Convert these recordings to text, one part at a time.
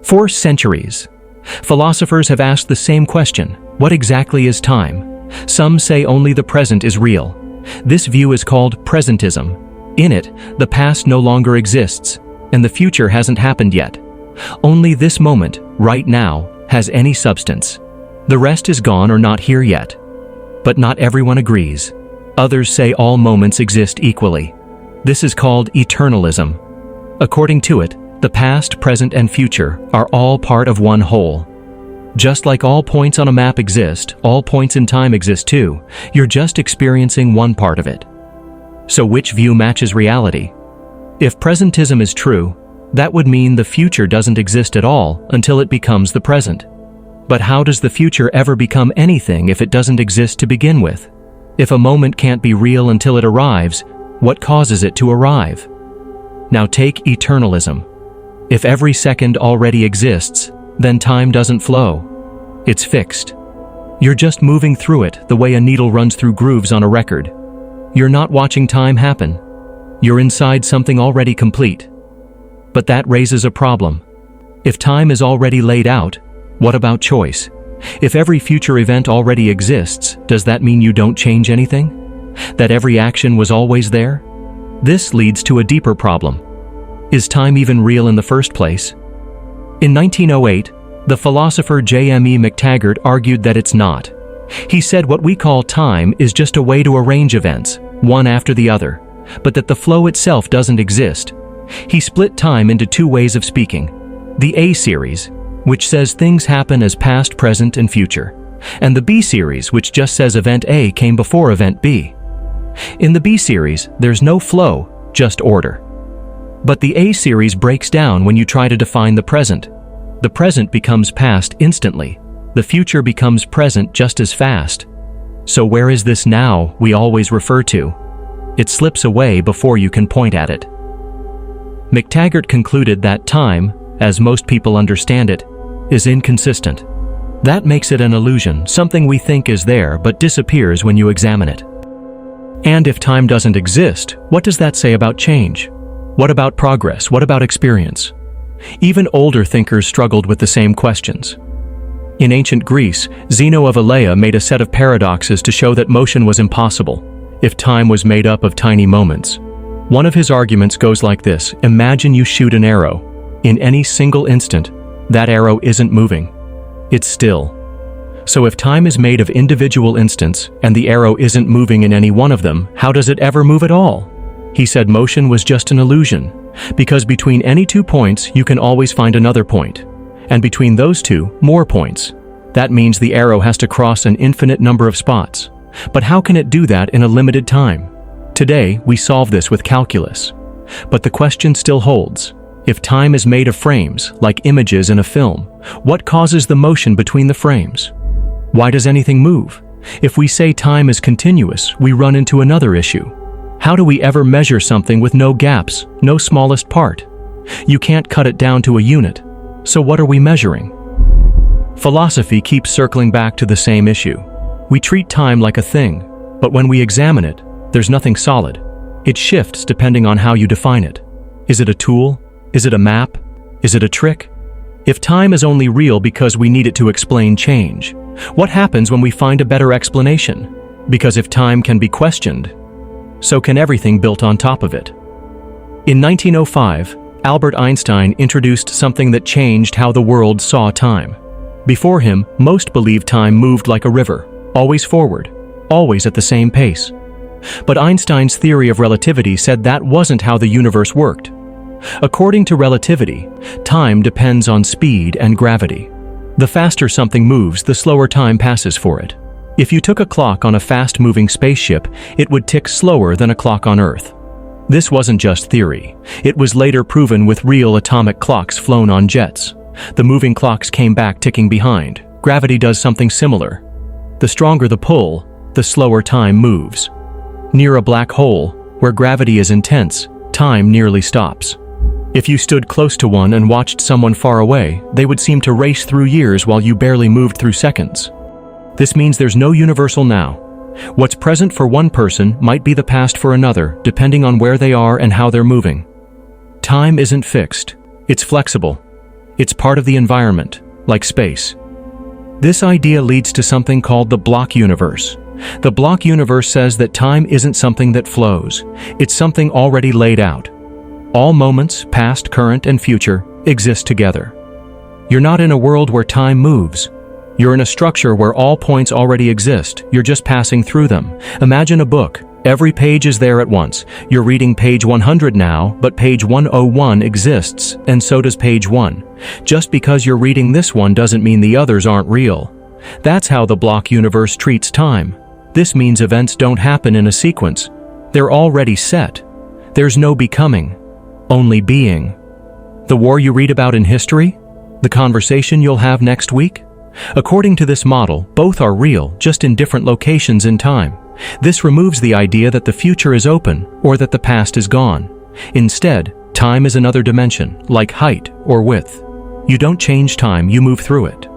For centuries, philosophers have asked the same question: what exactly is time? Some say only the present is real. This view is called presentism. In it, the past no longer exists, and the future hasn't happened yet. Only this moment, right now, has any substance. The rest is gone or not here yet. But not everyone agrees. Others say all moments exist equally. This is called eternalism. According to it, the past, present, and future are all part of one whole. Just like all points on a map exist, all points in time exist too. You're just experiencing one part of it. So which view matches reality? If presentism is true, that would mean the future doesn't exist at all until it becomes the present. But how does the future ever become anything if it doesn't exist to begin with? If a moment can't be real until it arrives, what causes it to arrive? Now take eternalism. If every second already exists, then time doesn't flow. It's fixed. You're just moving through it the way a needle runs through grooves on a record. You're not watching time happen. You're inside something already complete. But that raises a problem. If time is already laid out, what about choice? If every future event already exists, does that mean you don't change anything? That every action was always there? This leads to a deeper problem. Is time even real in the first place? In 1908, the philosopher J.M.E. McTaggart argued that it's not. He said what we call time is just a way to arrange events, one after the other, but that the flow itself doesn't exist. He split time into two ways of speaking: the A series, which says things happen as past, present, and future, and the B series, which just says event A came before event B. In the B series, there's no flow, just order. But the A series breaks down when you try to define the present. The present becomes past instantly. The future becomes present just as fast. So where is this now we always refer to? It slips away before you can point at it. McTaggart concluded that time, as most people understand it, is inconsistent. That makes it an illusion, something we think is there but disappears when you examine it. And if time doesn't exist, what does that say about change? What about progress? What about experience? Even older thinkers struggled with the same questions. In ancient Greece, Zeno of Elea made a set of paradoxes to show that motion was impossible if time was made up of tiny moments. One of his arguments goes like this: imagine you shoot an arrow. In any single instant, that arrow isn't moving. It's still. So if time is made of individual instants and the arrow isn't moving in any one of them, how does it ever move at all? He said motion was just an illusion, because between any 2 points you can always find another point, and between those two, more points. That means the arrow has to cross an infinite number of spots. But how can it do that in a limited time? Today, we solve this with calculus. But the question still holds. If time is made of frames, like images in a film, what causes the motion between the frames? Why does anything move? If we say time is continuous, we run into another issue. How do we ever measure something with no gaps, no smallest part? You can't cut it down to a unit. So what are we measuring? Philosophy keeps circling back to the same issue. We treat time like a thing, but when we examine it, there's nothing solid. It shifts depending on how you define it. Is it a tool? Is it a map? Is it a trick? If time is only real because we need it to explain change, what happens when we find a better explanation? Because if time can be questioned, so can everything built on top of it. In 1905, Albert Einstein introduced something that changed how the world saw time. Before him, most believed time moved like a river, always forward, always at the same pace. But Einstein's theory of relativity said that wasn't how the universe worked. According to relativity, time depends on speed and gravity. The faster something moves, the slower time passes for it. If you took a clock on a fast-moving spaceship, it would tick slower than a clock on Earth. This wasn't just theory. It was later proven with real atomic clocks flown on jets. The moving clocks came back ticking behind. Gravity does something similar. The stronger the pull, the slower time moves. Near a black hole, where gravity is intense, time nearly stops. If you stood close to one and watched someone far away, they would seem to race through years while you barely moved through seconds. This means there's no universal now. What's present for one person might be the past for another, depending on where they are and how they're moving. Time isn't fixed. It's flexible. It's part of the environment, like space. This idea leads to something called the block universe. The block universe says that time isn't something that flows. It's something already laid out. All moments, past, current, and future, exist together. You're not in a world where time moves. You're in a structure where all points already exist. You're just passing through them. Imagine a book. Every page is there at once. You're reading page 100 now, but page 101 exists, and so does page 1. Just because you're reading this one doesn't mean the others aren't real. That's how the block universe treats time. This means events don't happen in a sequence. They're already set. There's no becoming, only being. The war you read about in history? The conversation you'll have next week? According to this model, both are real, just in different locations in time. This removes the idea that the future is open or that the past is gone. Instead, time is another dimension, like height or width. You don't change time, you move through it.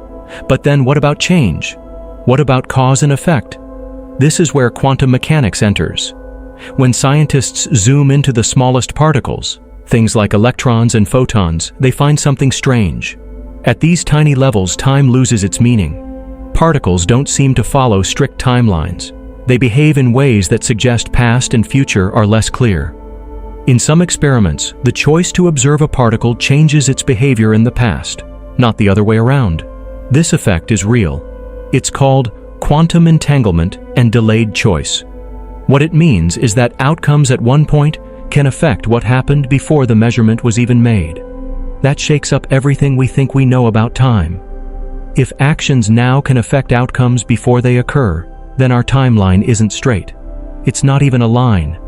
But then what about change? What about cause and effect? This is where quantum mechanics enters. When scientists zoom into the smallest particles, things like electrons and photons, they find something strange. At these tiny levels, time loses its meaning. Particles don't seem to follow strict timelines. They behave in ways that suggest past and future are less clear. In some experiments, the choice to observe a particle changes its behavior in the past, not the other way around. This effect is real. It's called quantum entanglement and delayed choice. What it means is that outcomes at one point can affect what happened before the measurement was even made. That shakes up everything we think we know about time. If actions now can affect outcomes before they occur, then our timeline isn't straight. It's not even a line.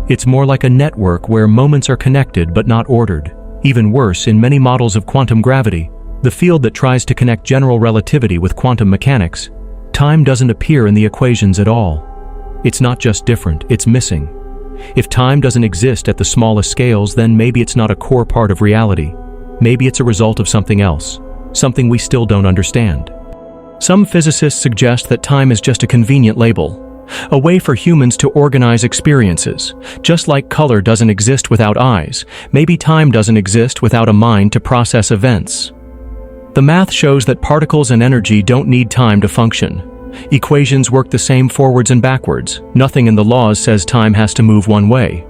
It's more like a network where moments are connected but not ordered. Even worse, in many models of quantum gravity, the field that tries to connect general relativity with quantum mechanics, time doesn't appear in the equations at all. It's not just different, it's missing. If time doesn't exist at the smallest scales, then maybe it's not a core part of reality. Maybe it's a result of something else, something we still don't understand. Some physicists suggest that time is just a convenient label, a way for humans to organize experiences. Just like color doesn't exist without eyes, maybe time doesn't exist without a mind to process events. The math shows that particles and energy don't need time to function. Equations work the same forwards and backwards. Nothing in the laws says time has to move one way.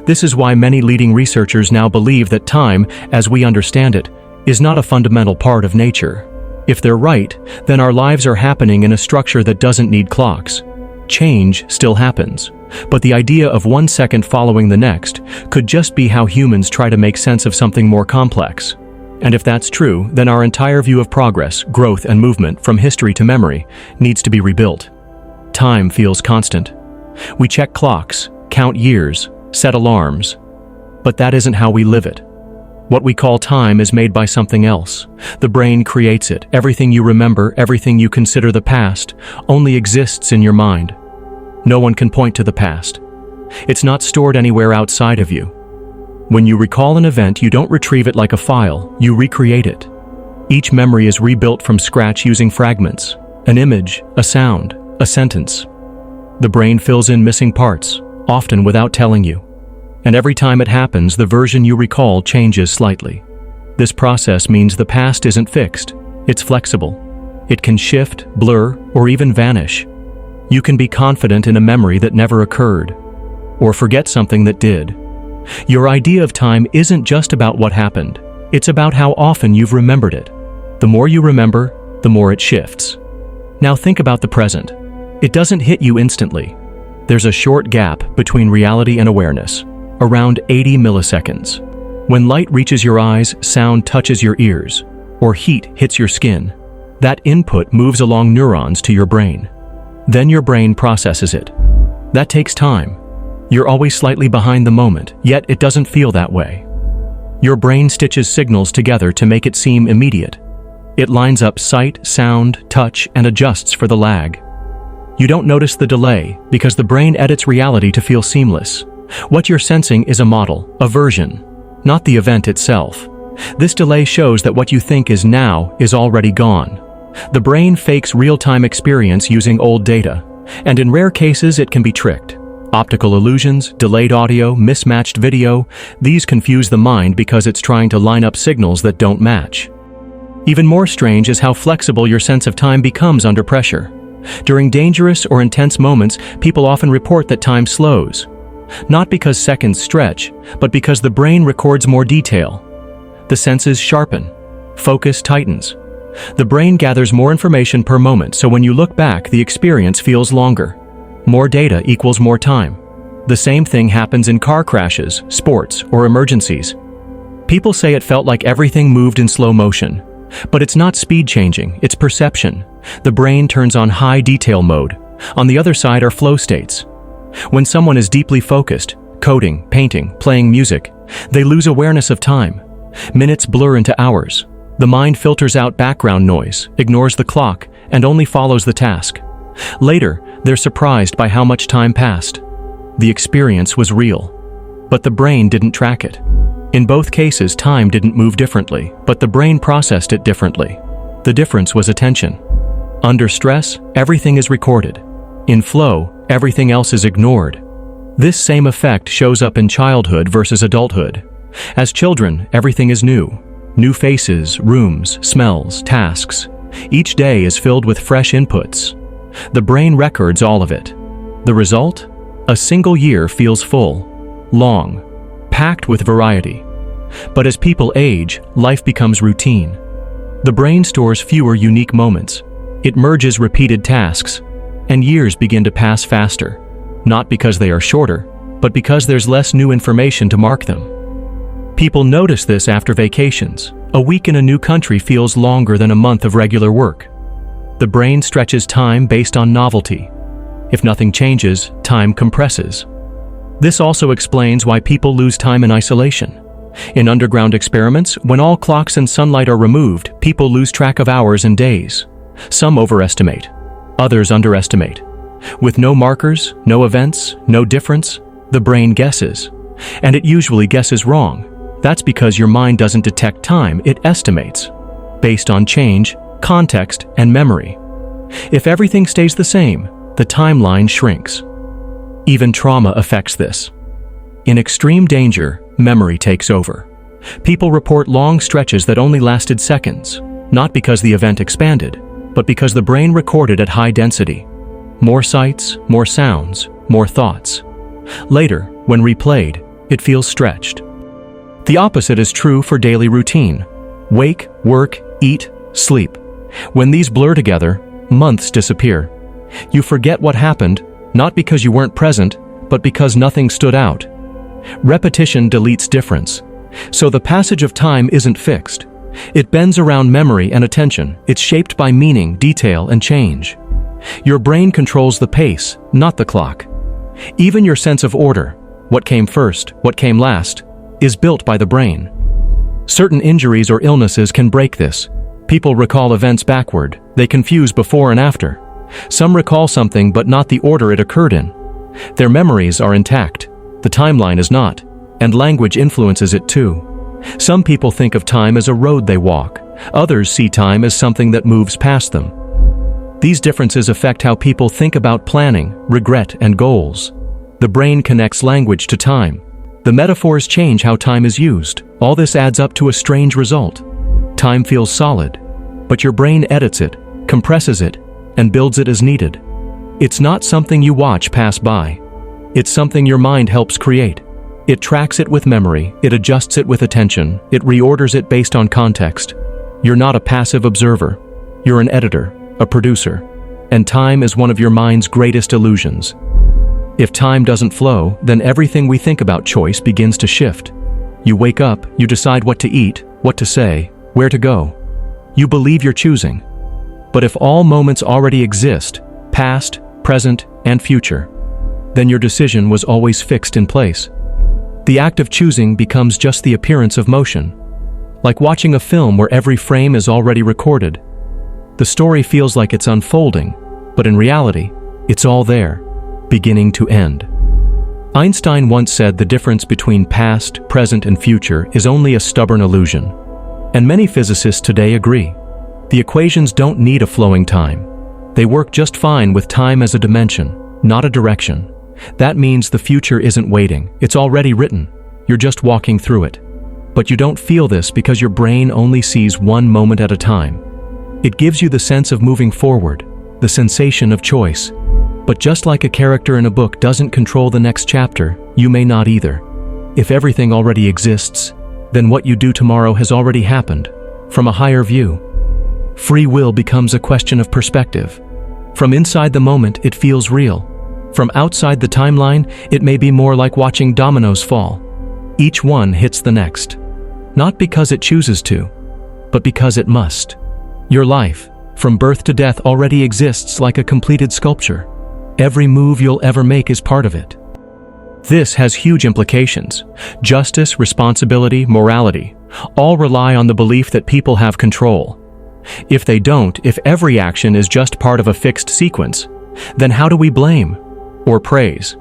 This is why many leading researchers now believe that time, as we understand it, is not a fundamental part of nature. If they're right, then our lives are happening in a structure that doesn't need clocks. Change still happens, but the idea of 1 second following the next could just be how humans try to make sense of something more complex. And if that's true, then our entire view of progress, growth, and movement, from history to memory, needs to be rebuilt. Time feels constant. We check clocks, count years, set alarms, but that isn't how we live it. What we call time is made by something else. The brain creates it. Everything you remember, everything you consider the past, only exists in your mind. No one can point to the past. It's not stored anywhere outside of you. When you recall an event, you don't retrieve it like a file, you recreate it. Each memory is rebuilt from scratch using fragments, an image, a sound, a sentence. The brain fills in missing parts, often without telling you. And every time it happens, the version you recall changes slightly. This process means the past isn't fixed, it's flexible. It can shift, blur, or even vanish. You can be confident in a memory that never occurred, or forget something that did. Your idea of time isn't just about what happened, it's about how often you've remembered it. The more you remember, the more it shifts. Now think about the present. It doesn't hit you instantly. There's a short gap between reality and awareness, around 80 milliseconds. When light reaches your eyes, sound touches your ears, or heat hits your skin, that input moves along neurons to your brain. Then your brain processes it. That takes time. You're always slightly behind the moment, yet it doesn't feel that way. Your brain stitches signals together to make it seem immediate. It lines up sight, sound, touch, and adjusts for the lag. You don't notice the delay because the brain edits reality to feel seamless. What you're sensing is a model, a version, not the event itself. This delay shows that what you think is now is already gone. The brain fakes real-time experience using old data, and in rare cases it can be tricked. Optical illusions, delayed audio, mismatched video, these confuse the mind because it's trying to line up signals that don't match. Even more strange is how flexible your sense of time becomes under pressure. During dangerous or intense moments, people often report that time slows. Not because seconds stretch, but because the brain records more detail. The senses sharpen. Focus tightens. The brain gathers more information per moment, so when you look back, the experience feels longer. More data equals more time. The same thing happens in car crashes, sports, or emergencies. People say it felt like everything moved in slow motion. But it's not speed changing, it's perception. The brain turns on high detail mode. On the other side are flow states. When someone is deeply focused, coding, painting, playing music, they lose awareness of time. Minutes blur into hours. The mind filters out background noise, ignores the clock, and only follows the task. Later, they're surprised by how much time passed. The experience was real, but the brain didn't track it. In both cases, time didn't move differently, but the brain processed it differently. The difference was attention. Under stress, everything is recorded. In flow, everything else is ignored. This same effect shows up in childhood versus adulthood. As children, everything is new. New faces, rooms, smells, tasks. Each day is filled with fresh inputs. The brain records all of it. The result? A single year feels full, long, packed with variety. But as people age, life becomes routine. The brain stores fewer unique moments. It merges repeated tasks, and years begin to pass faster, not because they are shorter, but because there's less new information to mark them. People notice this after vacations. A week in a new country feels longer than a month of regular work. The brain stretches time based on novelty. If nothing changes, time compresses. This also explains why people lose time in isolation. In underground experiments, when all clocks and sunlight are removed, people lose track of hours and days. Some overestimate, others underestimate. With no markers, no events, no difference, the brain guesses. And it usually guesses wrong. That's because your mind doesn't detect time, it estimates, based on change, context, and memory. If everything stays the same, the timeline shrinks. Even trauma affects this. In extreme danger, memory takes over. People report long stretches that only lasted seconds, not because the event expanded, but because the brain recorded at high density. More sights, more sounds, more thoughts. Later, when replayed, it feels stretched. The opposite is true for daily routine. Wake, work, eat, sleep. When these blur together, months disappear. You forget what happened, not because you weren't present, but because nothing stood out. Repetition deletes difference. So the passage of time isn't fixed. It bends around memory and attention. It's shaped by meaning, detail, and change. Your brain controls the pace, not the clock. Even your sense of order, what came first, what came last, is built by the brain. Certain injuries or illnesses can break this. People recall events backward. They confuse before and after. Some recall something but not the order it occurred in. Their memories are intact. The timeline is not, and language influences it too. Some people think of time as a road they walk. Others see time as something that moves past them. These differences affect how people think about planning, regret, and goals. The brain connects language to time. The metaphors change how time is used. All this adds up to a strange result. Time feels solid, but your brain edits it, compresses it, and builds it as needed. It's not something you watch pass by. It's something your mind helps create. It tracks it with memory, it adjusts it with attention, it reorders it based on context. You're not a passive observer. You're an editor, a producer, and time is one of your mind's greatest illusions. If time doesn't flow, then everything we think about choice begins to shift. You wake up, you decide what to eat, what to say, where to go. You believe you're choosing. But if all moments already exist, past, present, and future, then your decision was always fixed in place. The act of choosing becomes just the appearance of motion. Like watching a film where every frame is already recorded. The story feels like it's unfolding, but in reality, it's all there, beginning to end. Einstein once said the difference between past, present, and future is only a stubborn illusion. And many physicists today agree. The equations don't need a flowing time. They work just fine with time as a dimension, not a direction. That means the future isn't waiting. It's already written. You're just walking through it. But you don't feel this because your brain only sees one moment at a time. It gives you the sense of moving forward, the sensation of choice. But just like a character in a book doesn't control the next chapter, you may not either. If everything already exists, then what you do tomorrow has already happened, from a higher view. Free will becomes a question of perspective. From inside the moment, it feels real. From outside the timeline, it may be more like watching dominoes fall. Each one hits the next. Not because it chooses to, but because it must. Your life, from birth to death, already exists like a completed sculpture. Every move you'll ever make is part of it. This has huge implications. Justice, responsibility, morality, all rely on the belief that people have control. If they don't, if every action is just part of a fixed sequence, then how do we blame or praise?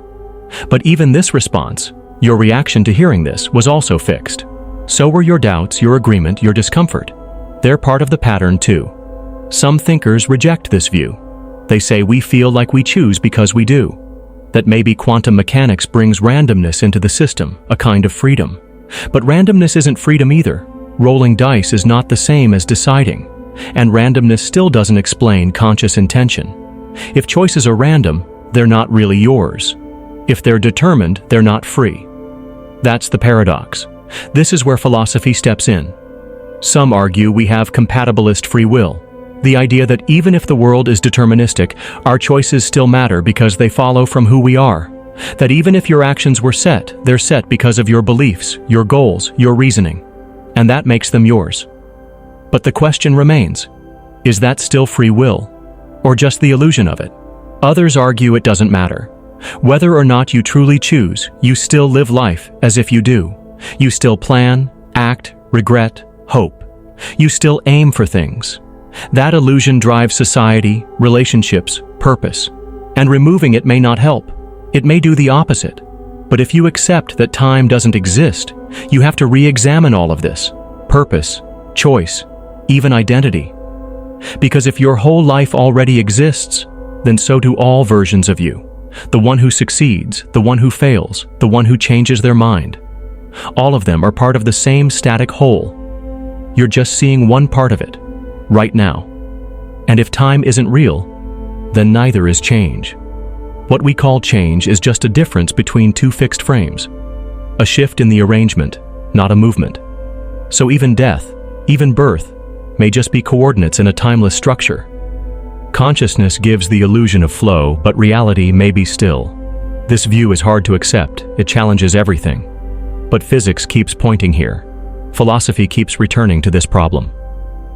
But even this response, your reaction to hearing this, was also fixed. So were your doubts, your agreement, your discomfort. They're part of the pattern too. Some thinkers reject this view. They say we feel like we choose because we do. That maybe quantum mechanics brings randomness into the system, a kind of freedom. But randomness isn't freedom either. Rolling dice is not the same as deciding. And randomness still doesn't explain conscious intention. If choices are random, they're not really yours. If they're determined, they're not free. That's the paradox. This is where philosophy steps in. Some argue we have compatibilist free will, the idea that even if the world is deterministic, our choices still matter because they follow from who we are. That even if your actions were set, they're set because of your beliefs, your goals, your reasoning. And that makes them yours. But the question remains, is that still free will? Or just the illusion of it? Others argue it doesn't matter. Whether or not you truly choose, you still live life as if you do. You still plan, act, regret, hope. You still aim for things. That illusion drives society, relationships, purpose. And removing it may not help. It may do the opposite. But if you accept that time doesn't exist, you have to re-examine all of this. Purpose, choice, even identity. Because if your whole life already exists, then so do all versions of you. The one who succeeds, the one who fails, the one who changes their mind. All of them are part of the same static whole. You're just seeing one part of it, right now. And if time isn't real, then neither is change. What we call change is just a difference between two fixed frames. A shift in the arrangement, not a movement. So even death, even birth, may just be coordinates in a timeless structure. Consciousness gives the illusion of flow, but reality may be still. This view is hard to accept. It challenges everything. But physics keeps pointing here. Philosophy keeps returning to this problem.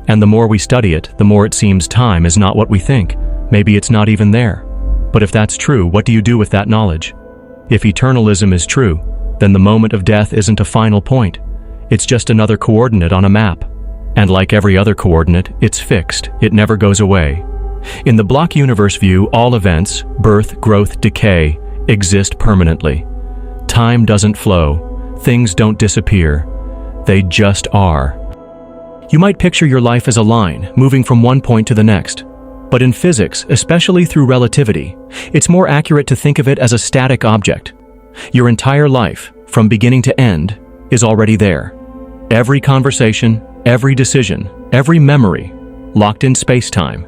And the more we study it, the more it seems time is not what we think. Maybe it's not even there. But if that's true, what do you do with that knowledge? If eternalism is true, then the moment of death isn't a final point. It's just another coordinate on a map. And like every other coordinate, it's fixed. It never goes away. In the block universe view, all events, birth, growth, decay, exist permanently. Time doesn't flow. Things don't disappear. They just are. You might picture your life as a line, moving from one point to the next. But in physics, especially through relativity, it's more accurate to think of it as a static object. Your entire life, from beginning to end, is already there. Every conversation, every decision, every memory, locked in space-time.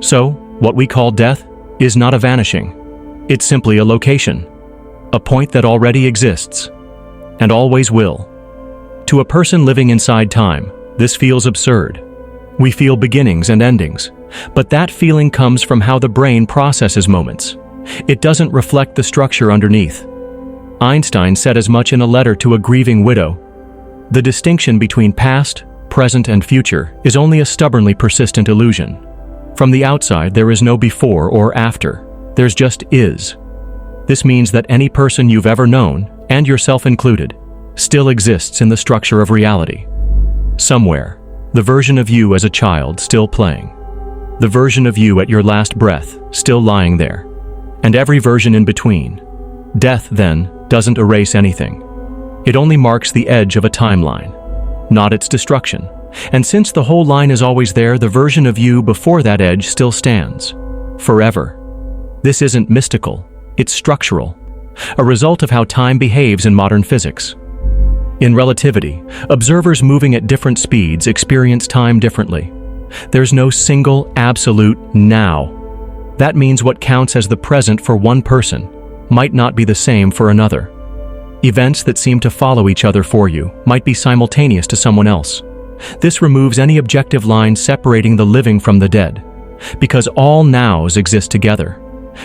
So, what we call death is not a vanishing. It's simply a location, a point that already exists, and always will. To a person living inside time, this feels absurd. We feel beginnings and endings, but that feeling comes from how the brain processes moments. It doesn't reflect the structure underneath. Einstein said as much in a letter to a grieving widow. The distinction between past, present, and future is only a stubbornly persistent illusion. From the outside, there is no before or after. There's just is. This means that any person you've ever known, and yourself included, still exists in the structure of reality. Somewhere, the version of you as a child still playing. The version of you at your last breath still lying there. And every version in between. Death, then, doesn't erase anything. It only marks the edge of a timeline, not its destruction. And since the whole line is always there, the version of you before that edge still stands. Forever. This isn't mystical, it's structural. a result of how time behaves in modern physics. In relativity, observers moving at different speeds experience time differently. There's no single, absolute now. That means what counts as the present for one person might not be the same for another. Events that seem to follow each other for you might be simultaneous to someone else. This removes any objective line separating the living from the dead, because all nows exist together.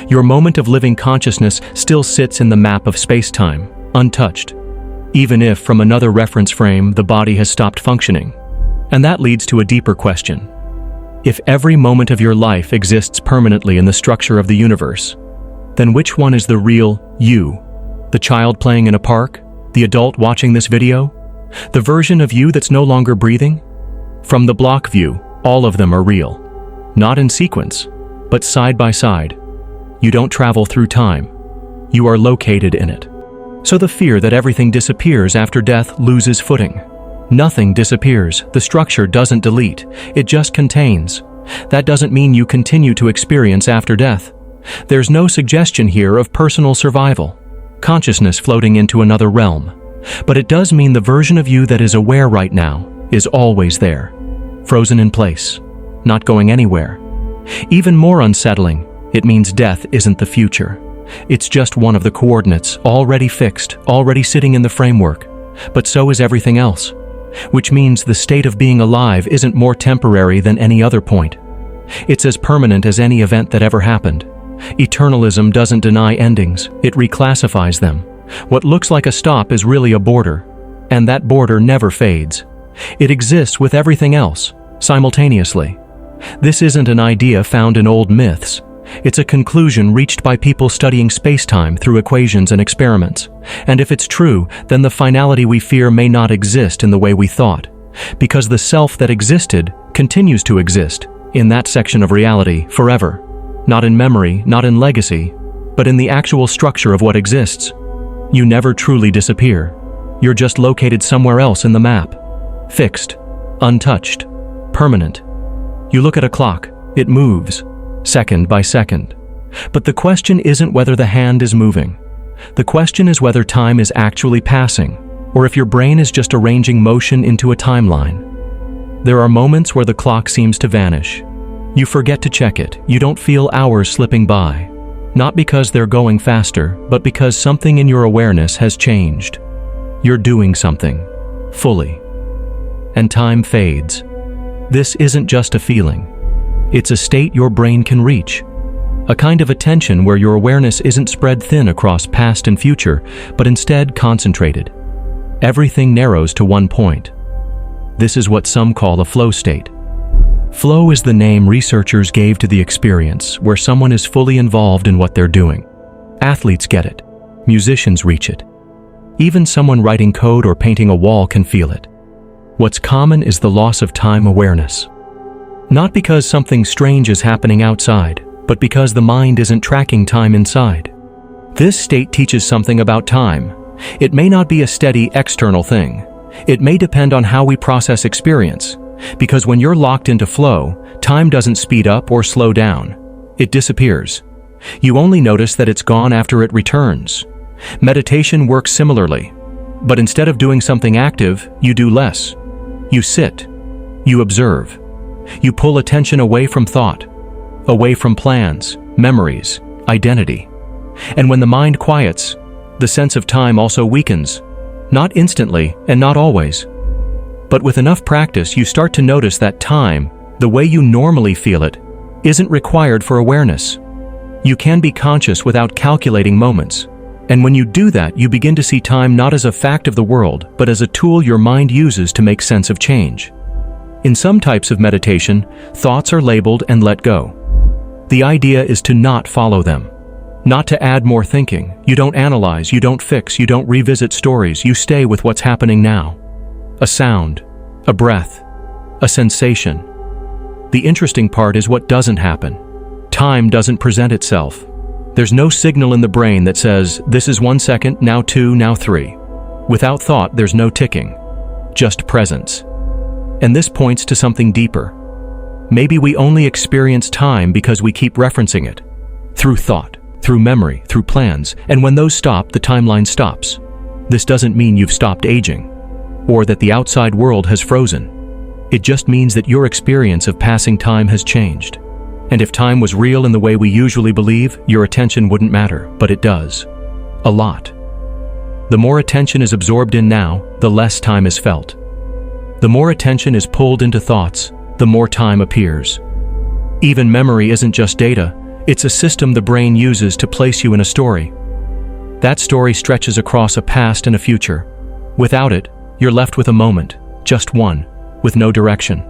Your moment of living consciousness still sits in the map of space-time, untouched, even if from another reference frame the body has stopped functioning. And that leads to a deeper question. If every moment of your life exists permanently in the structure of the universe, then which one is the real you? The child playing in a park? The adult watching this video? The version of you that's no longer breathing? From the block view, all of them are real. Not in sequence, but side by side. You don't travel through time. You are located in it. So the fear that everything disappears after death loses footing. Nothing disappears. The structure doesn't delete. It just contains. That doesn't mean you continue to experience after death. There's no suggestion here of personal survival, consciousness floating into another realm. But it does mean the version of you that is aware right now is always there, frozen in place, not going anywhere. Even more unsettling, it means death isn't the future. It's just one of the coordinates, already fixed, already sitting in the framework. But so is everything else, which means the state of being alive isn't more temporary than any other point. It's as permanent as any event that ever happened. Eternalism doesn't deny endings, it reclassifies them. What looks like a stop is really a border, and that border never fades. It exists with everything else, simultaneously. This isn't an idea found in old myths. It's a conclusion reached by people studying space-time through equations and experiments. And if it's true, then the finality we fear may not exist in the way we thought, because the self that existed continues to exist in that section of reality forever. Not in memory, not in legacy, but in the actual structure of what exists. You never truly disappear. You're just located somewhere else in the map. Fixed, untouched, permanent. You look at a clock, it moves, second by second. But the question isn't whether the hand is moving. The question is whether time is actually passing, or if your brain is just arranging motion into a timeline. There are moments where the clock seems to vanish. You forget to check it. You don't feel hours slipping by. Not because they're going faster, but because something in your awareness has changed. You're doing something, fully. And time fades. This isn't just a feeling. It's a state your brain can reach. A kind of attention where your awareness isn't spread thin across past and future, but instead concentrated. Everything narrows to one point. This is what some call a flow state. Flow is the name researchers gave to the experience where someone is fully involved in what they're doing. Athletes get it. Musicians reach it. Even someone writing code or painting a wall can feel it. What's common is the loss of time awareness. Not because something strange is happening outside, but because the mind isn't tracking time inside. This state teaches something about time. It may not be a steady external thing. It may depend on how we process experience. Because when you're locked into flow, time doesn't speed up or slow down. It disappears. You only notice that it's gone after it returns. Meditation works similarly. But instead of doing something active, you do less. You sit. You observe. You pull attention away from thought, away from plans, memories, identity. And when the mind quiets, the sense of time also weakens. Not instantly and not always. But with enough practice, you start to notice that time, the way you normally feel it, isn't required for awareness. You can be conscious without calculating moments. And when you do that, you begin to see time not as a fact of the world, but as a tool your mind uses to make sense of change. In some types of meditation, thoughts are labeled and let go. The idea is to not follow them. Not to add more thinking. You don't analyze, you don't fix, you don't revisit stories, you stay with what's happening now. A sound, a breath, a sensation. The interesting part is what doesn't happen. Time doesn't present itself. There's no signal in the brain that says, this is 1 second, now 2, now 3. Without thought, there's no ticking, just presence. And this points to something deeper. Maybe we only experience time because we keep referencing it. Through thought, through memory, through plans, and when those stop, the timeline stops. This doesn't mean you've stopped aging, or that the outside world has frozen. It just means that your experience of passing time has changed. And if time was real in the way we usually believe, your attention wouldn't matter, but it does. A lot. The more attention is absorbed in now, the less time is felt. The more attention is pulled into thoughts, the more time appears. Even memory isn't just data, it's a system the brain uses to place you in a story. That story stretches across a past and a future. Without it, you're left with a moment, just one, with no direction.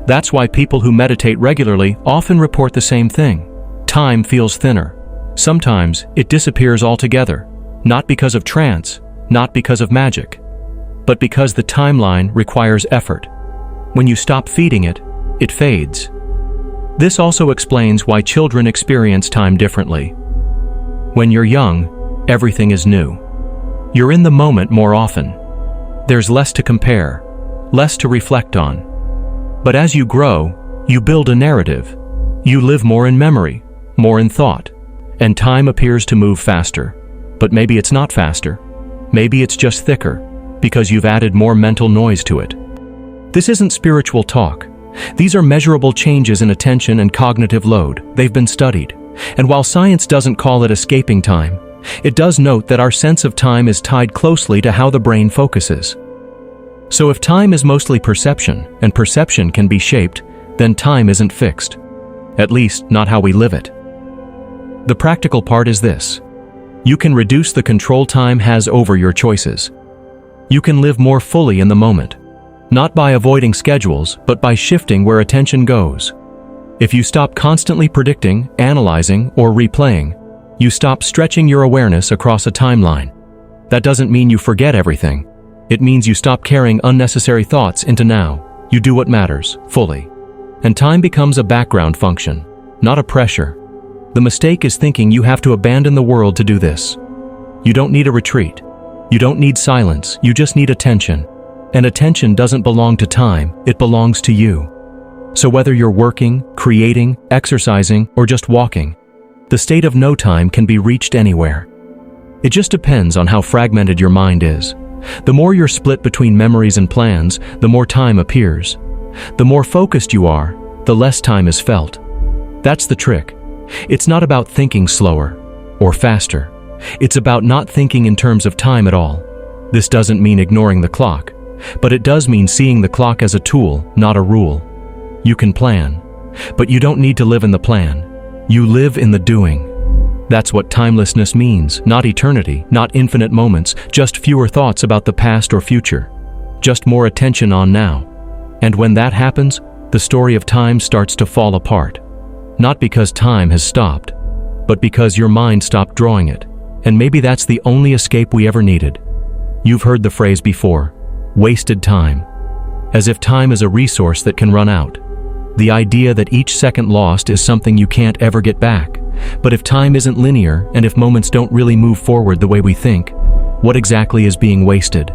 That's why people who meditate regularly often report the same thing. Time feels thinner. Sometimes it disappears altogether, not because of trance, not because of magic, but because the timeline requires effort. When you stop feeding it, it fades. This also explains why children experience time differently. When you're young, everything is new. You're in the moment more often. There's less to compare, less to reflect on. But as you grow, you build a narrative. You live more in memory, more in thought, and time appears to move faster. But maybe it's not faster. Maybe it's just thicker, because you've added more mental noise to it. This isn't spiritual talk. These are measurable changes in attention and cognitive load. They've been studied. And while science doesn't call it escaping time, it does note that our sense of time is tied closely to how the brain focuses. So if time is mostly perception, and perception can be shaped, then time isn't fixed. At least, not how we live it. The practical part is this. You can reduce the control time has over your choices. You can live more fully in the moment. Not by avoiding schedules, but by shifting where attention goes. If you stop constantly predicting, analyzing, or replaying, you stop stretching your awareness across a timeline. That doesn't mean you forget everything. It means you stop carrying unnecessary thoughts into now. You do what matters, fully. And time becomes a background function, not a pressure. The mistake is thinking you have to abandon the world to do this. You don't need a retreat. You don't need silence, you just need attention. And attention doesn't belong to time, it belongs to you. So whether you're working, creating, exercising, or just walking, the state of no time can be reached anywhere. It just depends on how fragmented your mind is. The more you're split between memories and plans, the more time appears. The more focused you are, the less time is felt. That's the trick. It's not about thinking slower or faster. It's about not thinking in terms of time at all. This doesn't mean ignoring the clock, but it does mean seeing the clock as a tool, not a rule. You can plan, but you don't need to live in the plan. You live in the doing. That's what timelessness means, not eternity, not infinite moments, just fewer thoughts about the past or future. Just more attention on now. And when that happens, the story of time starts to fall apart. Not because time has stopped, but because your mind stopped drawing it. And maybe that's the only escape we ever needed. You've heard the phrase before, wasted time. As if time is a resource that can run out. The idea that each second lost is something you can't ever get back. But if time isn't linear, and if moments don't really move forward the way we think, what exactly is being wasted?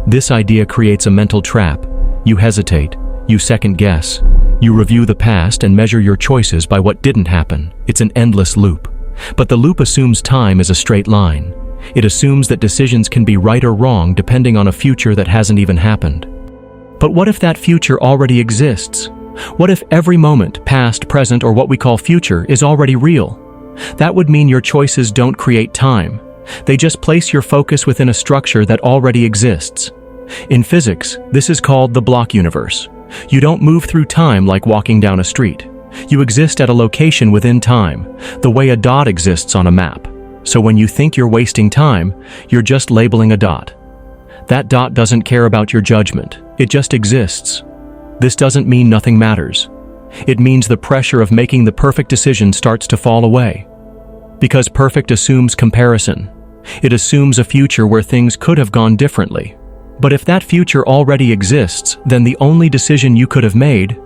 This idea creates a mental trap. You hesitate, you second guess, you review the past and measure your choices by what didn't happen. It's an endless loop. But the loop assumes time is a straight line. It assumes that decisions can be right or wrong depending on a future that hasn't even happened. But what if that future already exists? What if every moment, past, present, or what we call future, is already real? That would mean your choices don't create time. They just place your focus within a structure that already exists. In physics, this is called the block universe. You don't move through time like walking down a street. You exist at a location within time, the way a dot exists on a map. So when you think you're wasting time, you're just labeling a dot. That dot doesn't care about your judgment. It just exists. This doesn't mean nothing matters. It means the pressure of making the perfect decision starts to fall away. Because perfect assumes comparison. It assumes a future where things could have gone differently. But if that future already exists, then the only decision you could have made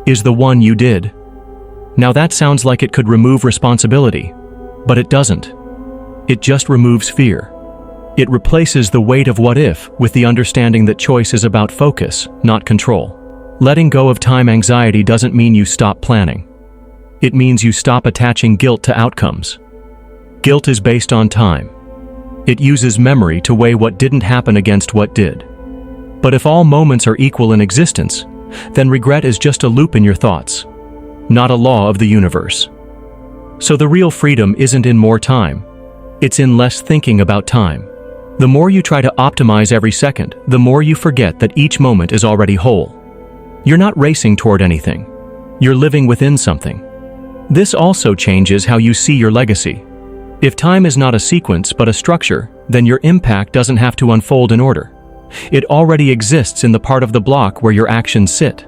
is the one you did. Now that sounds like it could remove responsibility, but it doesn't. It just removes fear. It replaces the weight of what if with the understanding that choice is about focus, not control. Letting go of time anxiety doesn't mean you stop planning. It means you stop attaching guilt to outcomes. Guilt is based on time. It uses memory to weigh what didn't happen against what did. But if all moments are equal in existence, then regret is just a loop in your thoughts, not a law of the universe. So the real freedom isn't in more time. It's in less thinking about time. The more you try to optimize every second, the more you forget that each moment is already whole. You're not racing toward anything. You're living within something. This also changes how you see your legacy. If time is not a sequence but a structure, then your impact doesn't have to unfold in order. It already exists in the part of the block where your actions sit.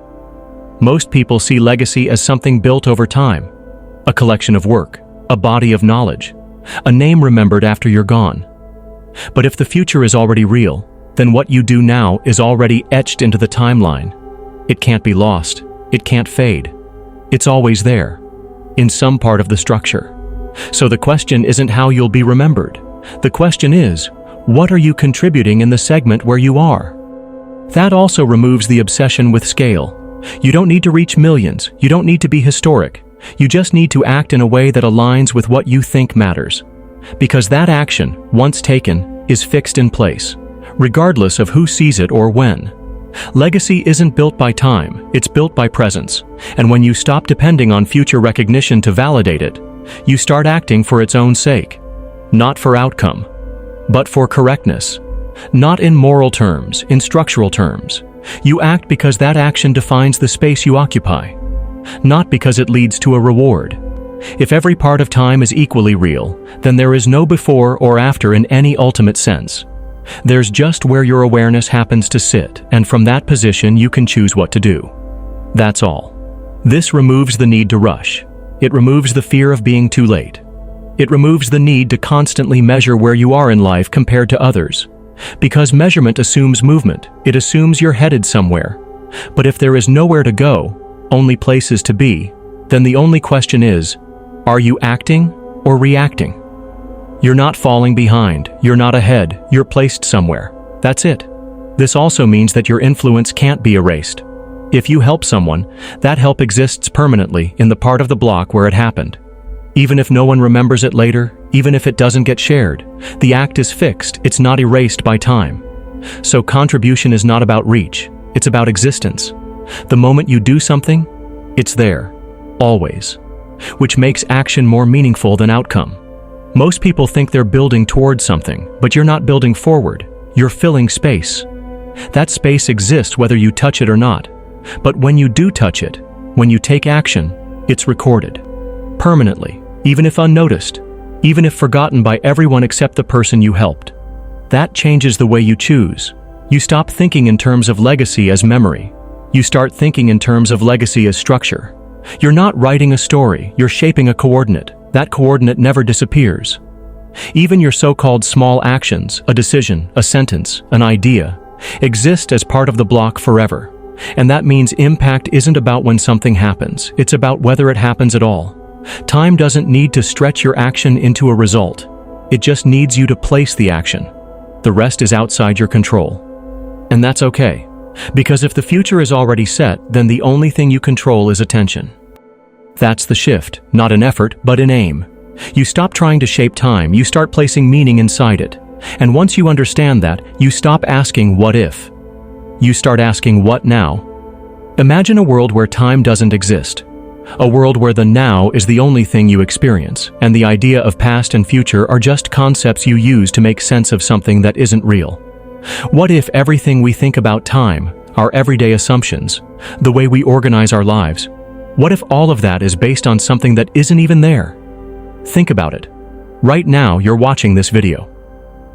Most people see legacy as something built over time, a collection of work, a body of knowledge, a name remembered after you're gone. But if the future is already real, then what you do now is already etched into the timeline. It can't be lost. It can't fade. It's always there, in some part of the structure. So the question isn't how you'll be remembered. The question is, what are you contributing in the segment where you are? That also removes the obsession with scale. You don't need to reach millions. You don't need to be historic. You just need to act in a way that aligns with what you think matters. Because that action, once taken, is fixed in place, regardless of who sees it or when. Legacy isn't built by time, it's built by presence. And when you stop depending on future recognition to validate it, you start acting for its own sake. Not for outcome, but for correctness. Not in moral terms, in structural terms. You act because that action defines the space you occupy, not because it leads to a reward. If every part of time is equally real, then there is no before or after in any ultimate sense. There's just where your awareness happens to sit, and from that position you can choose what to do. That's all. This removes the need to rush. It removes the fear of being too late. It removes the need to constantly measure where you are in life compared to others. Because measurement assumes movement, it assumes you're headed somewhere. But if there is nowhere to go, only places to be, then the only question is, are you acting or reacting? You're not falling behind, you're not ahead, you're placed somewhere. That's it. This also means that your influence can't be erased. If you help someone, that help exists permanently in the part of the block where it happened. Even if no one remembers it later, even if it doesn't get shared, the act is fixed, it's not erased by time. So contribution is not about reach, it's about existence. The moment you do something, it's there, always, which makes action more meaningful than outcome. Most people think they're building towards something, but you're not building forward, you're filling space. That space exists whether you touch it or not. But when you do touch it, when you take action, it's recorded. Permanently, even if unnoticed, even if forgotten by everyone except the person you helped. That changes the way you choose. You stop thinking in terms of legacy as memory. You start thinking in terms of legacy as structure. You're not writing a story, you're shaping a coordinate. That coordinate never disappears. Even your so-called small actions, a decision, a sentence, an idea, exist as part of the block forever. And that means impact isn't about when something happens, it's about whether it happens at all. Time doesn't need to stretch your action into a result. It just needs you to place the action. The rest is outside your control. And that's okay, because if the future is already set, then the only thing you control is attention. That's the shift, not in effort, but in aim. You stop trying to shape time, you start placing meaning inside it. And once you understand that, you stop asking what if. You start asking what now. Imagine a world where time doesn't exist. A world where the now is the only thing you experience, and the idea of past and future are just concepts you use to make sense of something that isn't real. What if everything we think about time, our everyday assumptions, the way we organize our lives, what if all of that is based on something that isn't even there? Think about it. Right now, you're watching this video.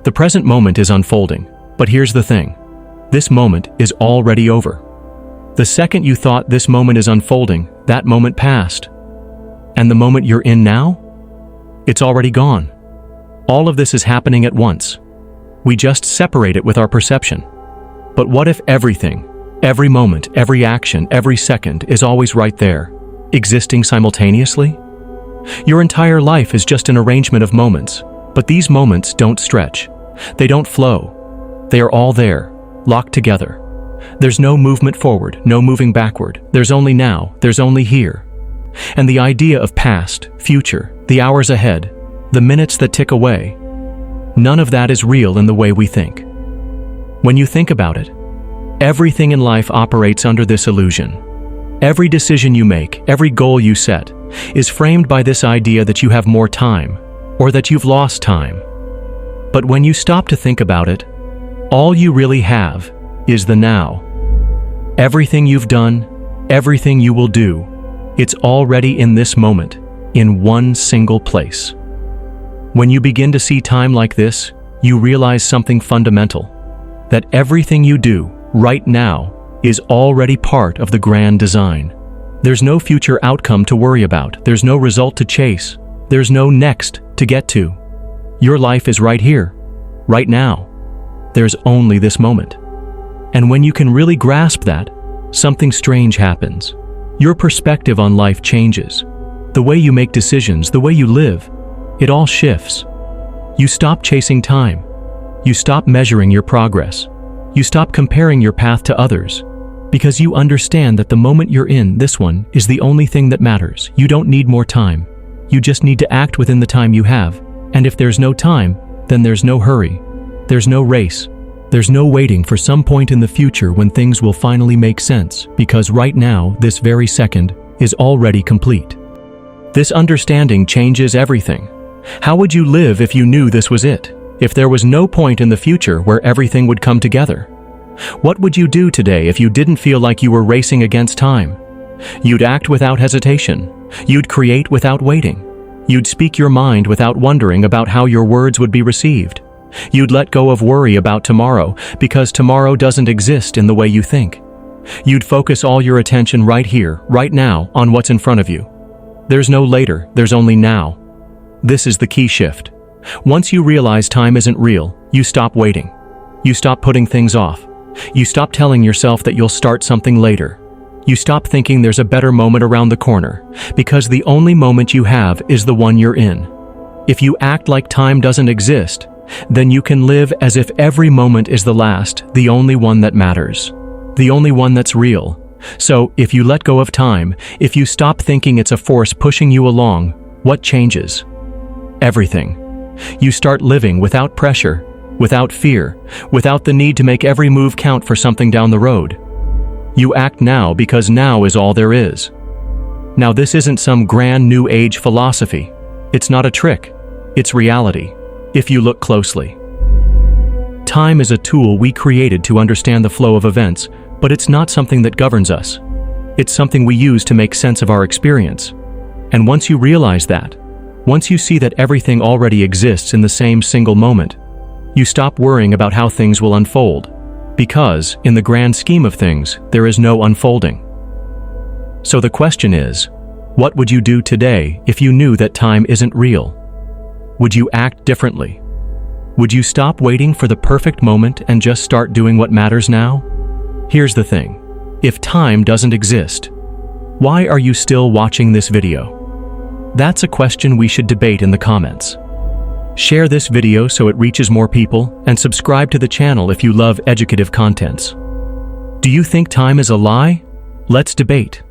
The present moment is unfolding, but here's the thing. This moment is already over. The second you thought this moment is unfolding, that moment passed. And the moment you're in now? It's already gone. All of this is happening at once. We just separate it with our perception. But what if everything, every moment, every action, every second is always right there, existing simultaneously? Your entire life is just an arrangement of moments, but these moments don't stretch. They don't flow. They are all there, locked together. There's no movement forward, no moving backward. There's only now, there's only here. And the idea of past, future, the hours ahead, the minutes that tick away. None of that is real in the way we think. When you think about it, everything in life operates under this illusion. Every decision you make, every goal you set, is framed by this idea that you have more time, or that you've lost time. But when you stop to think about it, all you really have is the now. Everything you've done, everything you will do, it's already in this moment, in one single place. When you begin to see time like this, you realize something fundamental, that everything you do right now is already part of the grand design. There's no future outcome to worry about. There's no result to chase. There's no next to get to. Your life is right here, right now. There's only this moment. And when you can really grasp that, something strange happens. Your perspective on life changes. The way you make decisions, the way you live, it all shifts. You stop chasing time. You stop measuring your progress. You stop comparing your path to others. Because you understand that the moment you're in, this one, is the only thing that matters. You don't need more time. You just need to act within the time you have. And if there's no time, then there's no hurry. There's no race. There's no waiting for some point in the future when things will finally make sense, because right now, this very second, is already complete. This understanding changes everything. How would you live if you knew this was it? If there was no point in the future where everything would come together? What would you do today if you didn't feel like you were racing against time? You'd act without hesitation. You'd create without waiting. You'd speak your mind without wondering about how your words would be received. You'd let go of worry about tomorrow, because tomorrow doesn't exist in the way you think. You'd focus all your attention right here, right now, on what's in front of you. There's no later, there's only now. This is the key shift. Once you realize time isn't real, you stop waiting. You stop putting things off. You stop telling yourself that you'll start something later. You stop thinking there's a better moment around the corner, because the only moment you have is the one you're in. If you act like time doesn't exist, then you can live as if every moment is the last, the only one that matters, the only one that's real. So, if you let go of time, if you stop thinking it's a force pushing you along, what changes? Everything. You start living without pressure, without fear, without the need to make every move count for something down the road. You act now because now is all there is. Now, this isn't some grand new age philosophy. It's not a trick. It's reality, if you look closely. Time is a tool we created to understand the flow of events, but it's not something that governs us. It's something we use to make sense of our experience. And once you realize that, once you see that everything already exists in the same single moment, you stop worrying about how things will unfold, because, in the grand scheme of things, there is no unfolding. So the question is, what would you do today if you knew that time isn't real? Would you act differently? Would you stop waiting for the perfect moment and just start doing what matters now? Here's the thing. If time doesn't exist, why are you still watching this video? That's a question we should debate in the comments. Share this video so it reaches more people, and subscribe to the channel if you love educative contents. Do you think time is a lie? Let's debate.